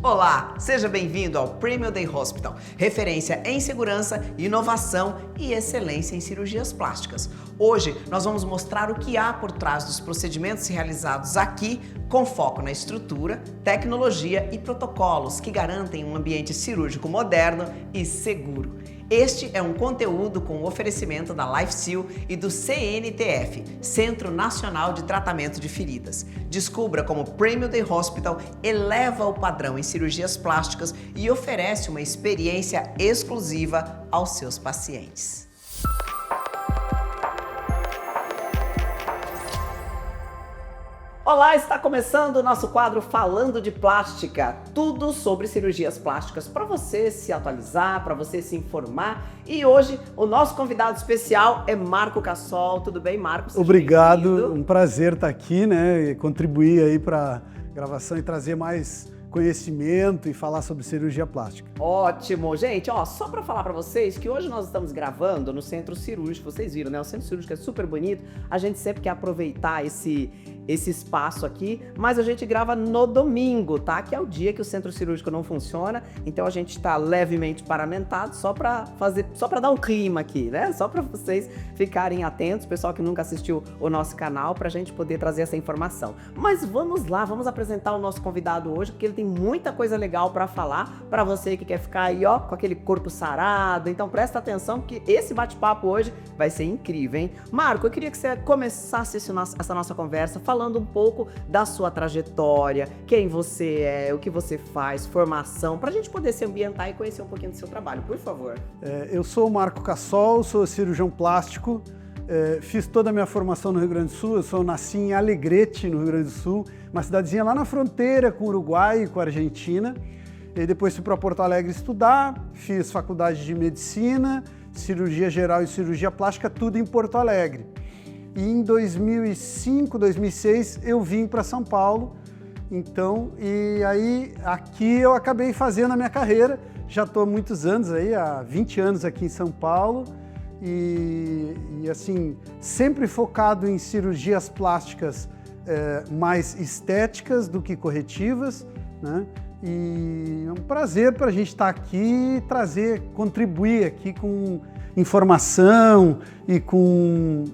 Olá, seja bem-vindo ao Premium Day Hospital, referência em segurança, inovação e excelência em cirurgias plásticas. Hoje nós vamos mostrar o que há por trás dos procedimentos realizados aqui, com foco na estrutura, tecnologia e protocolos que garantem um ambiente cirúrgico moderno e seguro. Este é um conteúdo com oferecimento da LifeSeal e do CNTF, Centro Nacional de Tratamento de Feridas. Descubra como o Premium Day Hospital eleva o padrão em cirurgias plásticas e oferece uma experiência exclusiva aos seus pacientes. Olá, está começando o nosso quadro Falando de Plástica, tudo sobre cirurgias plásticas para você se atualizar, para você se informar. E hoje o nosso convidado especial é Marco Cassol. Tudo bem, Marco? Obrigado, um prazer estar aqui, né, e contribuir aí para a gravação e trazer mais conhecimento e falar sobre cirurgia plástica. Ótimo, gente, só para falar para vocês que hoje nós estamos gravando no Centro Cirúrgico, vocês viram, né? O Centro Cirúrgico é super bonito, a gente sempre quer aproveitar esse espaço aqui, mas a gente grava no domingo, tá? Que é o dia que o Centro Cirúrgico não funciona, então a gente está levemente paramentado só para dar um clima aqui, né? Só para vocês ficarem atentos, pessoal que nunca assistiu o nosso canal, para a gente poder trazer essa informação. Mas vamos lá, vamos apresentar o nosso convidado hoje, porque ele tem muita coisa legal para falar para você que quer ficar aí, com aquele corpo sarado. Então presta atenção que esse bate-papo hoje vai ser incrível, hein? Marco, eu queria que você começasse essa nossa conversa falando um pouco da sua trajetória, quem você é, o que você faz, formação, para a gente poder se ambientar e conhecer um pouquinho do seu trabalho, por favor. Eu sou o Marco Cassol, sou cirurgião plástico, fiz toda a minha formação no Rio Grande do Sul, eu nasci em Alegrete, no Rio Grande do Sul, uma cidadezinha lá na fronteira com o Uruguai e com a Argentina. E depois fui para Porto Alegre estudar, fiz faculdade de medicina, cirurgia geral e cirurgia plástica, tudo em Porto Alegre. E em 2005, 2006, eu vim para São Paulo, e aí aqui eu acabei fazendo a minha carreira, já estou há muitos anos aí, há 20 anos aqui em São Paulo, e assim, sempre focado em cirurgias plásticas mais estéticas do que corretivas, né? E é um prazer para a gente estar aqui e contribuir aqui com informação e com...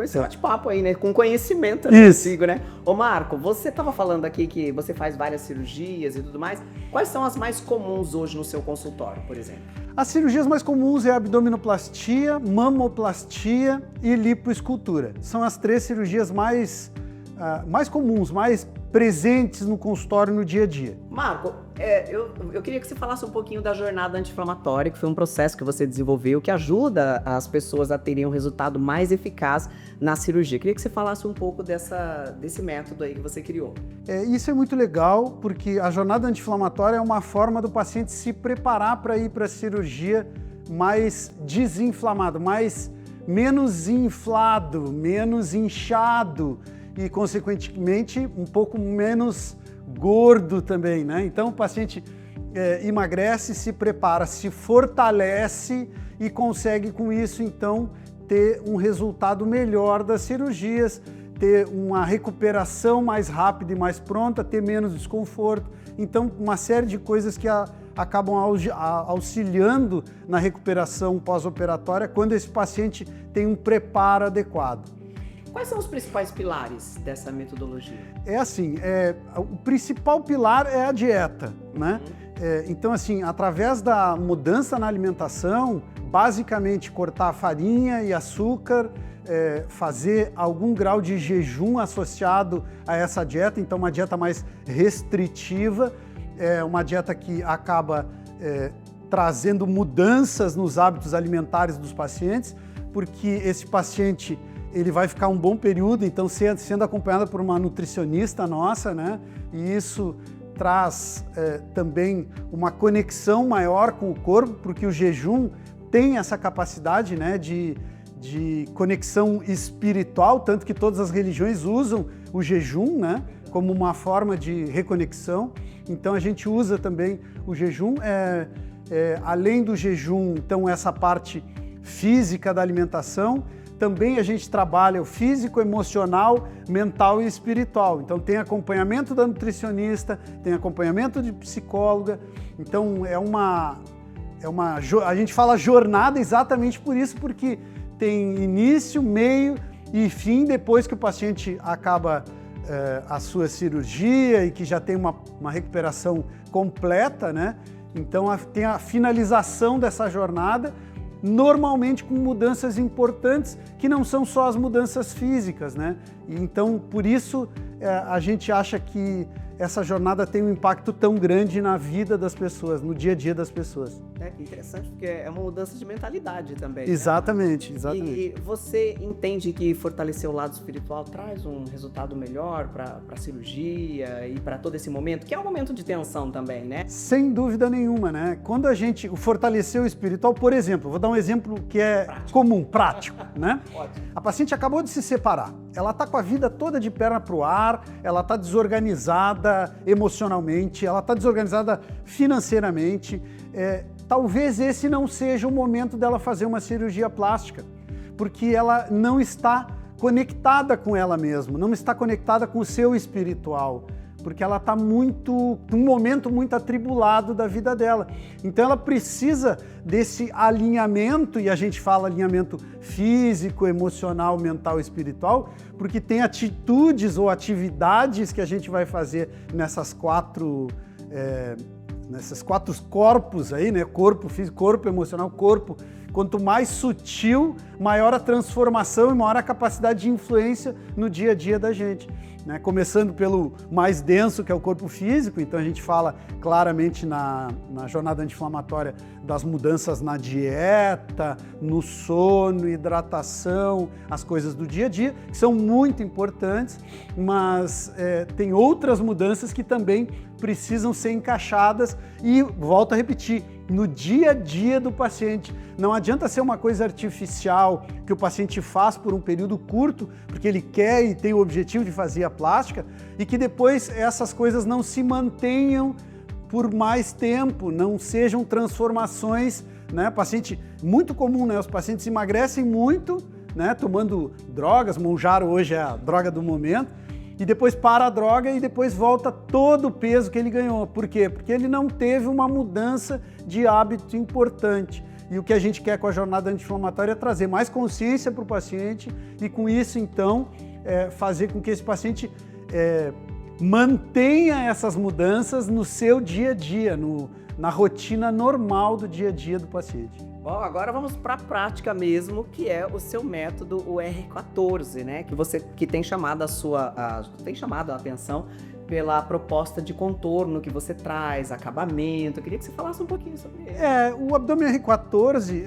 esse bate-papo aí, né? Com conhecimento consigo, né? Ô Marco, você estava falando aqui que você faz várias cirurgias e tudo mais. Quais são as mais comuns hoje no seu consultório, por exemplo? As cirurgias mais comuns é a abdominoplastia, mamoplastia e lipoescultura. São as três cirurgias mais comuns, mais presentes no consultório no dia a dia. Marco, eu queria que você falasse um pouquinho da jornada anti-inflamatória, que foi um processo que você desenvolveu, que ajuda as pessoas a terem um resultado mais eficaz na cirurgia. Eu queria que você falasse um pouco desse método aí que você criou. Isso é muito legal, porque a jornada anti-inflamatória é uma forma do paciente se preparar para ir para a cirurgia mais desinflamado, menos inflado, menos inchado, e, consequentemente, um pouco menos gordo também, né? Então, o paciente emagrece, se prepara, se fortalece e consegue, com isso, então, ter um resultado melhor das cirurgias, ter uma recuperação mais rápida e mais pronta, ter menos desconforto. Então, uma série de coisas que acabam auxiliando na recuperação pós-operatória quando esse paciente tem um preparo adequado. Quais são os principais pilares dessa metodologia? O principal pilar é a dieta, né? Então, assim, através da mudança na alimentação, basicamente cortar a farinha e açúcar, fazer algum grau de jejum associado a essa dieta, então uma dieta mais restritiva, uma dieta que acaba trazendo mudanças nos hábitos alimentares dos pacientes, porque esse paciente ele vai ficar um bom período, então sendo acompanhado por uma nutricionista nossa, né? E isso traz também uma conexão maior com o corpo, porque o jejum tem essa capacidade, né, de conexão espiritual, tanto que todas as religiões usam o jejum, né, como uma forma de reconexão. Então a gente usa também o jejum, além do jejum, então essa parte física da alimentação, também a gente trabalha o físico, emocional, mental e espiritual. Então tem acompanhamento da nutricionista, tem acompanhamento de psicóloga. Então a gente fala jornada exatamente por isso, porque tem início, meio e fim depois que o paciente acaba a sua cirurgia e que já tem uma recuperação completa, né? Então tem a finalização dessa jornada, normalmente com mudanças importantes que não são só as mudanças físicas, né? E então, por isso, a gente acha que essa jornada tem um impacto tão grande na vida das pessoas, no dia a dia das pessoas. Que interessante, porque é uma mudança de mentalidade também. Exatamente, né? Exatamente. E você entende que fortalecer o lado espiritual traz um resultado melhor para a cirurgia e para todo esse momento, que é um momento de tensão também, né? Sem dúvida nenhuma, né? Quando a gente fortalecer o espiritual, por exemplo, vou dar um exemplo que é comum, prático, né? Ótimo. A paciente acabou de se separar, ela está com a vida toda de perna para o ar, ela está desorganizada emocionalmente, ela está desorganizada financeiramente. Talvez esse não seja o momento dela fazer uma cirurgia plástica, porque ela não está conectada com ela mesma, não está conectada com o seu espiritual, porque ela está num momento muito atribulado da vida dela. Então ela precisa desse alinhamento, e a gente fala alinhamento físico, emocional, mental e espiritual, porque tem atitudes ou atividades que a gente vai fazer nesses quatro corpos aí, né? Corpo físico, corpo emocional, corpo. Quanto mais sutil, maior a transformação e maior a capacidade de influência no dia a dia da gente, né? Começando pelo mais denso, que é o corpo físico. Então a gente fala claramente na jornada anti-inflamatória das mudanças na dieta, no sono, hidratação, as coisas do dia a dia, que são muito importantes, mas tem outras mudanças que também precisam ser encaixadas e, volto a repetir, no dia a dia do paciente. Não adianta ser uma coisa artificial que o paciente faz por um período curto, porque ele quer e tem o objetivo de fazer a plástica, e que depois essas coisas não se mantenham por mais tempo, não sejam transformações, né? Paciente, muito comum, né? Os pacientes emagrecem muito, né? Tomando drogas, Mounjaro hoje é a droga do momento, e depois para a droga e depois volta todo o peso que ele ganhou. Por quê? Porque ele não teve uma mudança de hábito importante. E o que a gente quer com a jornada anti-inflamatória é trazer mais consciência para o paciente e, com isso, então, fazer com que esse paciente mantenha essas mudanças no seu dia a dia, na rotina normal do dia a dia do paciente. Bom, agora vamos para a prática mesmo, que é o seu método, o R14, né? Que tem chamado a atenção pela proposta de contorno que você traz, acabamento. Eu queria que você falasse um pouquinho sobre ele. O abdômen R14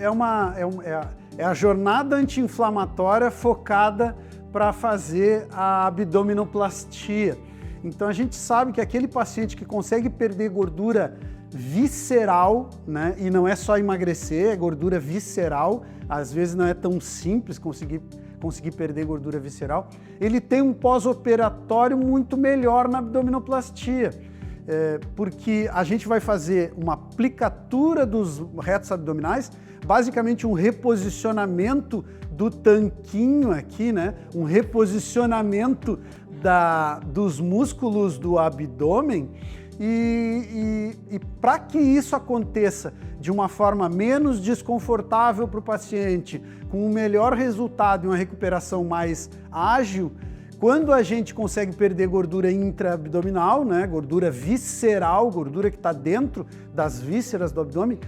é a jornada anti-inflamatória focada para fazer a abdominoplastia. Então a gente sabe que aquele paciente que consegue perder gordura visceral, né? E não é só emagrecer, é gordura visceral. Às vezes não é tão simples conseguir perder gordura visceral. Ele tem um pós-operatório muito melhor na abdominoplastia, porque a gente vai fazer uma aplicatura dos retos abdominais, basicamente um reposicionamento do tanquinho aqui, né? Um reposicionamento dos músculos do abdômen. E para que isso aconteça de uma forma menos desconfortável para o paciente, com um melhor resultado e uma recuperação mais ágil, quando a gente consegue perder gordura intraabdominal, né, gordura visceral, gordura que está dentro das vísceras do abdômen,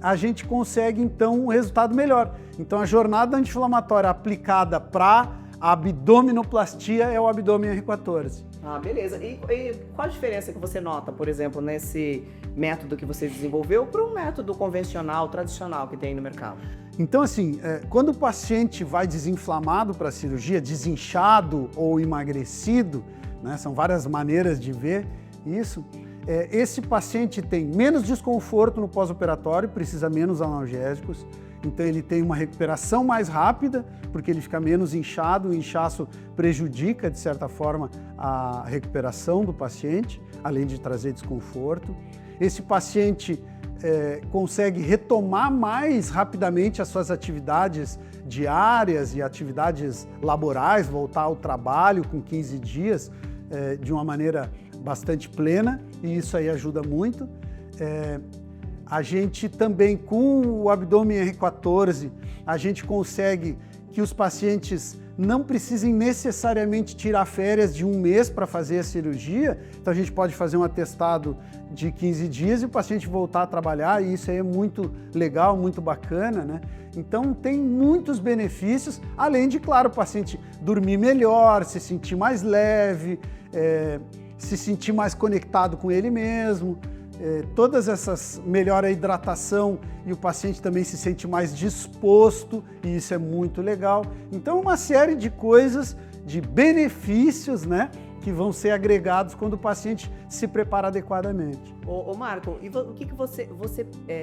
a gente consegue então um resultado melhor. Então a jornada anti-inflamatória aplicada para a abdominoplastia é o abdômen R14. Ah, beleza. E qual a diferença que você nota, por exemplo, nesse método que você desenvolveu para um método convencional, tradicional que tem no mercado? Então, assim, quando o paciente vai desinflamado para a cirurgia, desinchado ou emagrecido, né, são várias maneiras de ver isso, esse paciente tem menos desconforto no pós-operatório, precisa menos analgésicos, então ele tem uma recuperação mais rápida, porque ele fica menos inchado, o inchaço prejudica, de certa forma, a recuperação do paciente, além de trazer desconforto. Esse paciente consegue retomar mais rapidamente as suas atividades diárias e atividades laborais, voltar ao trabalho com 15 dias de uma maneira bastante plena, e isso aí ajuda muito. A gente também, com o abdômen R14, a gente consegue que os pacientes não precisem necessariamente tirar férias de um mês para fazer a cirurgia. Então a gente pode fazer um atestado de 15 dias e o paciente voltar a trabalhar, e isso aí é muito legal, muito bacana, né? Então tem muitos benefícios, além de, claro, o paciente dormir melhor, se sentir mais leve, se sentir mais conectado com ele mesmo. Todas essas, melhora a hidratação e o paciente também se sente mais disposto, e isso é muito legal. Então uma série de coisas, de benefícios, né, que vão ser agregados quando o paciente se prepara adequadamente. Ô Marco, e o que você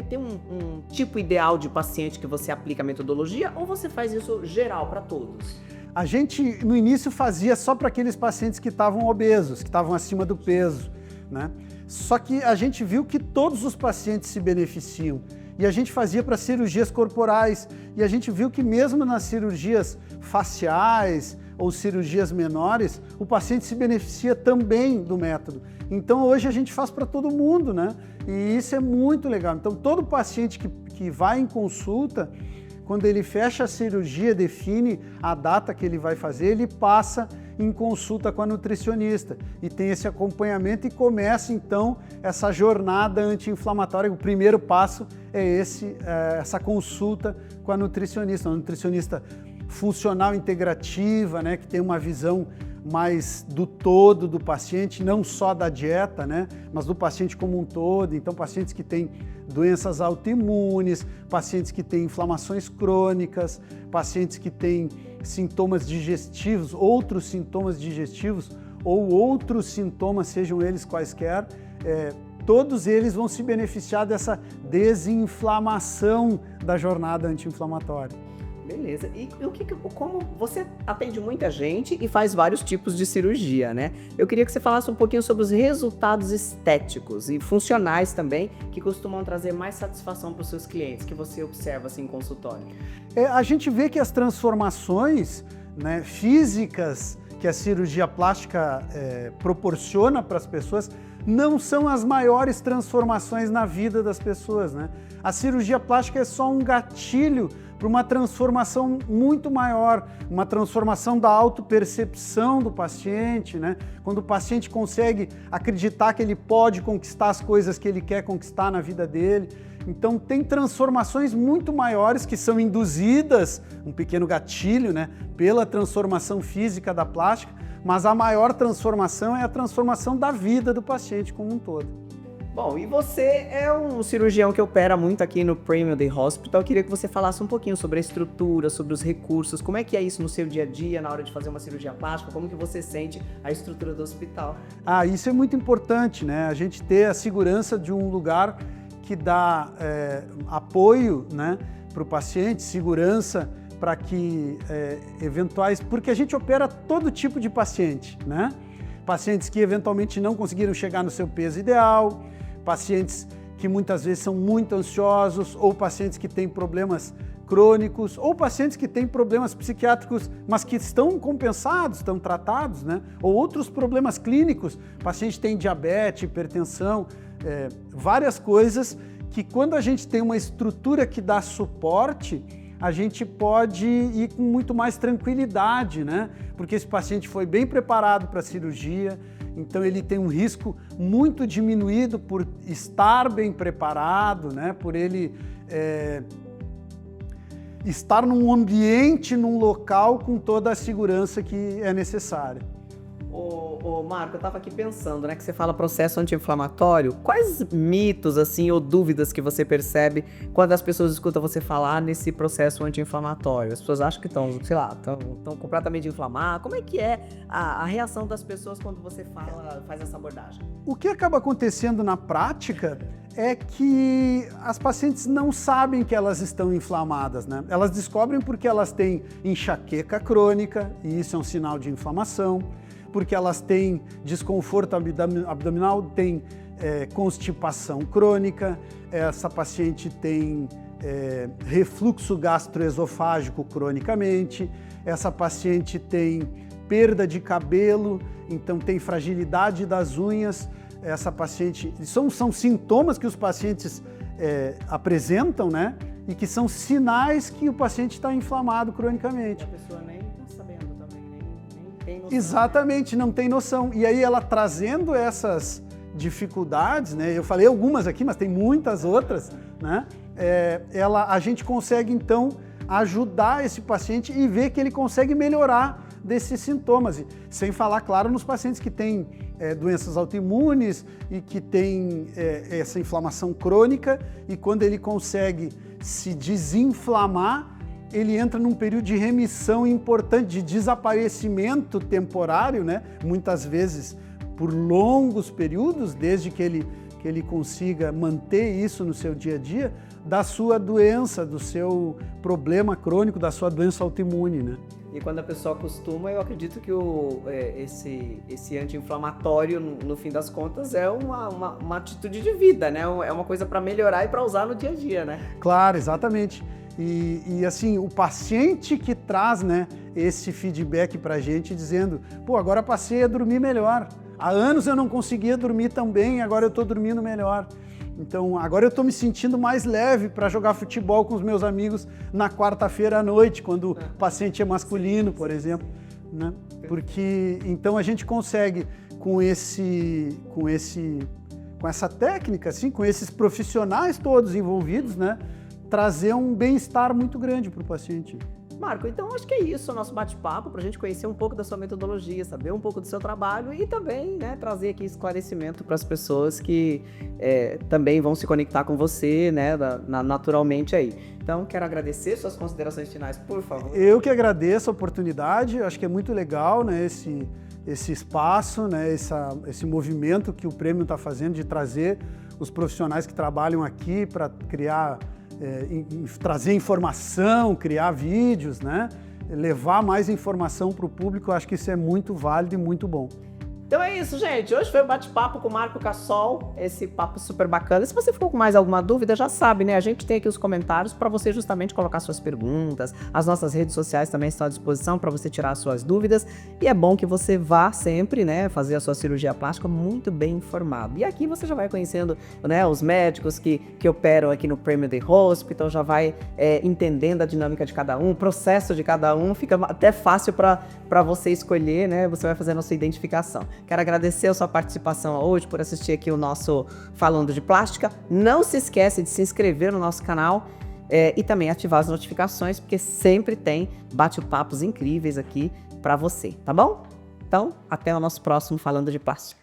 tem um tipo ideal de paciente que você aplica a metodologia, ou você faz isso geral para todos? A gente no início fazia só para aqueles pacientes que estavam obesos, que estavam acima do peso, né? Só que a gente viu que todos os pacientes se beneficiam, e a gente fazia para cirurgias corporais, e a gente viu que mesmo nas cirurgias faciais ou cirurgias menores, o paciente se beneficia também do método. Então hoje a gente faz para todo mundo, né? E isso é muito legal. Então todo paciente que vai em consulta, quando ele fecha a cirurgia, define a data que ele vai fazer, ele passa em consulta com a nutricionista e tem esse acompanhamento, e começa então essa jornada anti-inflamatória. O primeiro passo é essa consulta com a nutricionista, uma nutricionista funcional integrativa, né, que tem uma visão mais do todo do paciente, não só da dieta, né, mas do paciente como um todo. Então, pacientes que têm doenças autoimunes, pacientes que têm inflamações crônicas, pacientes que têm sintomas digestivos, outros sintomas digestivos ou outros sintomas, sejam eles quaisquer, todos eles vão se beneficiar dessa desinflamação da jornada anti-inflamatória. Beleza. E como você atende muita gente e faz vários tipos de cirurgia, né? Eu queria que você falasse um pouquinho sobre os resultados estéticos e funcionais também, que costumam trazer mais satisfação para os seus clientes, que você observa assim em consultório. A gente vê que as transformações, né, físicas que a cirurgia plástica proporciona para as pessoas não são as maiores transformações na vida das pessoas, né? A cirurgia plástica é só um gatilho para uma transformação muito maior, uma transformação da autopercepção do paciente, né? Quando o paciente consegue acreditar que ele pode conquistar as coisas que ele quer conquistar na vida dele. Então tem transformações muito maiores que são induzidas, um pequeno gatilho, né, pela transformação física da plástica, mas a maior transformação é a transformação da vida do paciente como um todo. Bom, e você é um cirurgião que opera muito aqui no Premium Day Hospital. Eu queria que você falasse um pouquinho sobre a estrutura, sobre os recursos, como é que é isso no seu dia a dia, na hora de fazer uma cirurgia plástica, como que você sente a estrutura do hospital? Isso é muito importante, né? A gente ter a segurança de um lugar que dá apoio, né, para o paciente, segurança para que eventuais... Porque a gente opera todo tipo de paciente, né? Pacientes que eventualmente não conseguiram chegar no seu peso ideal, pacientes que muitas vezes são muito ansiosos, ou pacientes que têm problemas crônicos, ou pacientes que têm problemas psiquiátricos, mas que estão compensados, estão tratados, né? Ou outros problemas clínicos, paciente tem diabetes, hipertensão, várias coisas que quando a gente tem uma estrutura que dá suporte, a gente pode ir com muito mais tranquilidade, né? Porque esse paciente foi bem preparado para a cirurgia, então ele tem um risco muito diminuído por estar bem preparado, né? Por ele estar num ambiente, num local com toda a segurança que é necessária. Ô Marco, eu estava aqui pensando, né, que você fala processo anti-inflamatório. Quais mitos, assim, ou dúvidas que você percebe quando as pessoas escutam você falar nesse processo anti-inflamatório? As pessoas acham que estão, sei lá, estão completamente inflamadas. Como é que é a reação das pessoas quando você faz essa abordagem? O que acaba acontecendo na prática é que as pacientes não sabem que elas estão inflamadas, né? Elas descobrem porque elas têm enxaqueca crônica, e isso é um sinal de inflamação, porque elas têm desconforto abdominal, têm constipação crônica, essa paciente tem refluxo gastroesofágico cronicamente, essa paciente tem perda de cabelo, então tem fragilidade das unhas, essa paciente... São sintomas que os pacientes apresentam, né? E que são sinais que o paciente está inflamado cronicamente. A pessoa nem está sabendo também, nem tem noção. Exatamente, não tem noção. E aí ela trazendo essas dificuldades, né? Eu falei algumas aqui, mas tem muitas outras, né? A gente consegue então ajudar esse paciente e ver que ele consegue melhorar desses sintomas. E, sem falar, claro, nos pacientes que têm doenças autoimunes e que têm essa inflamação crônica, e quando ele consegue se desinflamar, ele entra num período de remissão importante, de desaparecimento temporário, né? Muitas vezes por longos períodos, desde que ele consiga manter isso no seu dia a dia, da sua doença, do seu problema crônico, da sua doença autoimune, né? E quando a pessoa acostuma, eu acredito que esse anti-inflamatório, no fim das contas, é uma atitude de vida, né? É uma coisa para melhorar e para usar no dia a dia, né? Claro, exatamente. E assim, o paciente que traz, né, esse feedback pra gente dizendo, pô, agora passei a dormir melhor. Há anos eu não conseguia dormir tão bem, agora eu estou dormindo melhor. Então, agora eu estou me sentindo mais leve para jogar futebol com os meus amigos na quarta-feira à noite, quando o paciente é masculino, por exemplo, né? Porque então a gente consegue com essa técnica, assim, com esses profissionais todos envolvidos, né, trazer um bem-estar muito grande para o paciente. Marco, então acho que é isso o nosso bate-papo, para a gente conhecer um pouco da sua metodologia, saber um pouco do seu trabalho e também, né, trazer aqui esclarecimento para as pessoas que também vão se conectar com você, né, naturalmente aí. Então, quero agradecer suas considerações finais, por favor. Eu que agradeço a oportunidade, acho que é muito legal, né, esse espaço, né, esse movimento que o Prêmio está fazendo de trazer os profissionais que trabalham aqui para criar... trazer informação, criar vídeos, né? Levar mais informação para o público, eu acho que isso é muito válido e muito bom. Então é isso, gente. Hoje foi um bate-papo com o Marco Cassol, esse papo super bacana. Se você ficou com mais alguma dúvida, já sabe, né? A gente tem aqui os comentários para você justamente colocar suas perguntas. As nossas redes sociais também estão à disposição para você tirar as suas dúvidas. E é bom que você vá sempre, né, fazer a sua cirurgia plástica muito bem informado. E aqui você já vai conhecendo, né, os médicos que operam aqui no Premier Day Hospital, já vai entendendo a dinâmica de cada um, o processo de cada um. Fica até fácil para você escolher, né? Você vai fazendo a sua identificação. Quero agradecer a sua participação hoje, por assistir aqui o nosso Falando de Plástica. Não se esquece de se inscrever no nosso canal e também ativar as notificações, porque sempre tem bate-papos incríveis aqui para você, tá bom? Então, até o nosso próximo Falando de Plástica.